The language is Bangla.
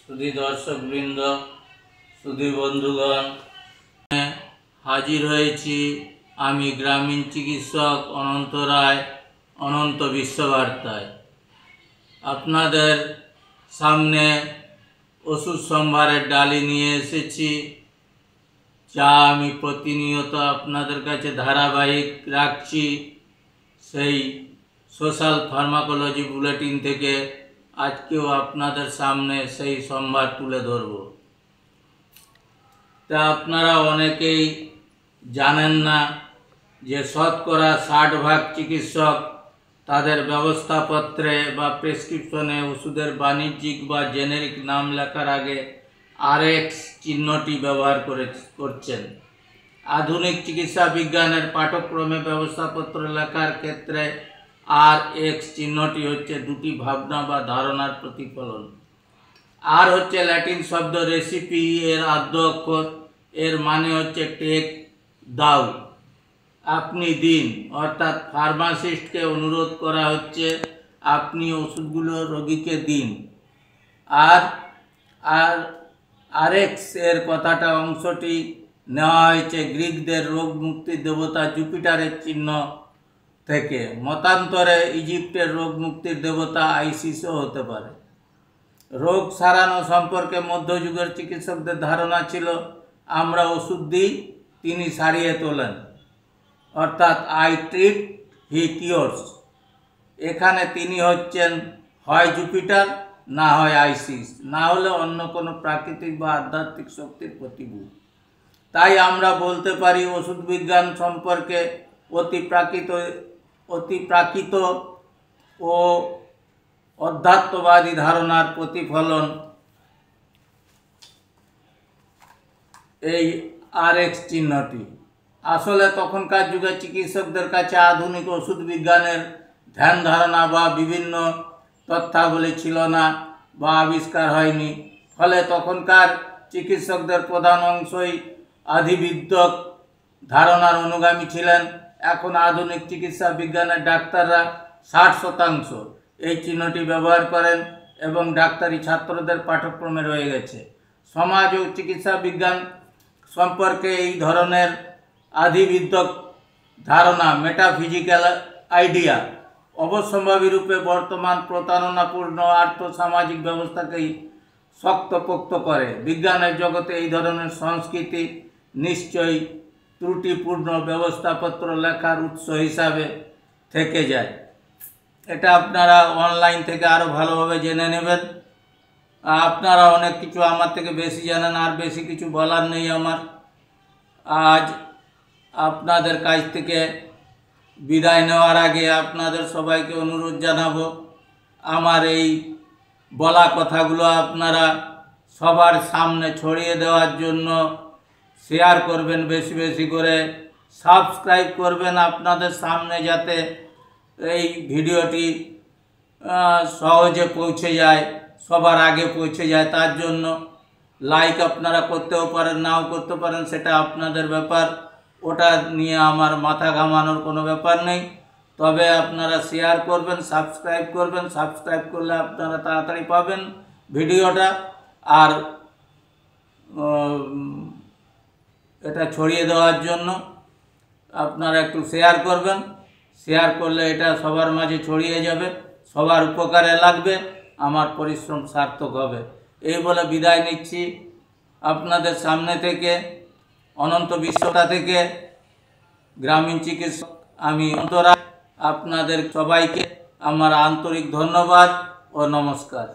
सुधी दर्शकबृंद सुधी बंधुगण हाजिर हয়েছি आमी ग्रामीण चिकित्सक अनंत राय अनंत विश्वबार्ताয় আপনাদের সামনে ওষুধ সম্ভারের ডালি নিয়ে এসেছি যা আমি প্রতিনিয়ত আপনাদের কাছে ধারাবাহিক রাখছি সেই সোশ্যাল ফার্মাকোলজি বুলেটিন থেকে আজকেও আপনাদের সামনে সেই সম্ভার তুলে ধরব। তা আপনারা অনেকেই জানেন না যে শতকরা 60% চিকিৎসক তাদের ব্যবস্থাপত্রে বা প্রেসক্রিপশনে ওষুধের বাণিজ্যিক বা জেনেরিক নাম লেখার আগে আরএক্স চিহ্নটি ব্যবহার করছেন। আধুনিক চিকিৎসা বিজ্ঞানের পাঠ্যক্রমে ব্যবস্থাপত্র লেখার ক্ষেত্রে আরএক্স চিহ্নটি হচ্ছে দুটি ভাবনা বা ধারণার প্রতিফলন। আর হচ্ছে ল্যাটিন শব্দ রেসিপি এর আদ্য অক্ষর, এর মানে হচ্ছে টেক দাও, আপনি দিন, অর্থাৎ ফার্মাসিস্টকে অনুরোধ করা হচ্ছে আপনি ওষুধগুলো রোগীকে দিন। আর আর আরএক্স এর কথাটা অংশটি নেওয়া হয়েছে গ্রিকদের রোগ মুক্তির দেবতা জুপিটারের চিহ্ন থেকে। মতান্তরে ইজিপ্টের রোগ মুক্তির দেবতা আইসিসও হতে পারে। রোগ সারানো সম্পর্কে মধ্যযুগের চিকিৎসকদের ধারণা ছিল আমরা ওষুধ দিই, তিনি সারিয়ে তোলেন, অর্থাৎ আই ট্রিট হি কিওরস। এখানে তিনি হচ্ছেন হয় জুপিটার, না হয় আইসিস, না হলে অন্য কোনো প্রাকৃতিক বা আধ্যাত্মিক শক্তির প্রতিরূপ। তাই আমরা বলতে পারি ওষুধ বিজ্ঞান সম্পর্কে অতিপ্রাকৃত ও অধ্যাত্মবাদী ধারণার প্রতিফলন এই আরএক্স চিহ্নটি। আসলে তখনকার যুগে চিকিৎসকদের কাছে আধুনিক ওষুধ বিজ্ঞানের ধ্যান ধারণা বা বিভিন্ন তথ্যাবলী ছিল না বা আবিষ্কার হয়নি। ফলে তখনকার চিকিৎসকদের প্রধান অংশই আধিবিদ্যক ধারণার অনুগামী ছিলেন। এখন আধুনিক চিকিৎসা বিজ্ঞানের ডাক্তাররা 60% এই চিহ্নটি ব্যবহার করেন এবং ডাক্তারি ছাত্রদের পাঠ্যক্রমে রয়ে গেছে। সমাজ ও চিকিৎসা বিজ্ঞান সম্পর্কে এই ধরনের আধিবিদ্যক ধারণা মেটাফিজিক্যাল আইডিয়া অবশ্যম্ভাবী রূপে বর্তমান প্রতারণাপূর্ণ আর্থসামাজিক ব্যবস্থাকেই শক্তপোক্ত করে। বিজ্ঞানের জগতে এই ধরনের সংস্কৃতি নিশ্চয়ই ত্রুটিপূর্ণ ব্যবস্থাপত্র লেখার উৎস হিসাবে থেকে যায়। এটা আপনারা অনলাইন থেকে আরও ভালোভাবে জেনে নেবেন। আপনারা অনেক কিছু আমার থেকে বেশি জানেন, আর বেশি কিছু বলার নেই আমার। আজ আপনাদের কাছ থেকে বিদায় নেওয়ার আগে আপনাদের সবাইকে অনুরোধ জানাবো আমার এই বলা কথাগুলো আপনারা সবার সামনে ছড়িয়ে দেওয়ার জন্য শেয়ার করবেন, বেশি বেশি করে সাবস্ক্রাইব করবেন আপনাদের সামনে, যাতে এই ভিডিওটি সহজে পৌঁছে যায়, সবার আগে পৌঁছে যায়। তার জন্য লাইক আপনারা করতেও পারেন, নাও করতে পারেন, সেটা আপনাদের ব্যাপার। ওটা নিয়ে আমার মাথা ঘামানোর কোনো ব্যাপার নেই। তবে আপনারা শেয়ার করবেন, সাবস্ক্রাইব করবেন। সাবস্ক্রাইব করলে আপনারা তাড়াতাড়ি পাবেন ভিডিওটা। আর এটা ছড়িয়ে দেওয়ার জন্য আপনারা একটু শেয়ার করবেন। শেয়ার করলে এটা সবার মাঝে ছড়িয়ে যাবে, সবার উপকারে লাগবে, আমার পরিশ্রম সার্থক হবে। এই বলে বিদায় নিচ্ছি আপনাদের সামনে থেকে, অনন্ত বিশ্বতা থেকে। গ্রামীণ চিকিৎসক আমি অন্তরা। আপনাদের সবাইকে আমার আন্তরিক ধন্যবাদ ও নমস্কার।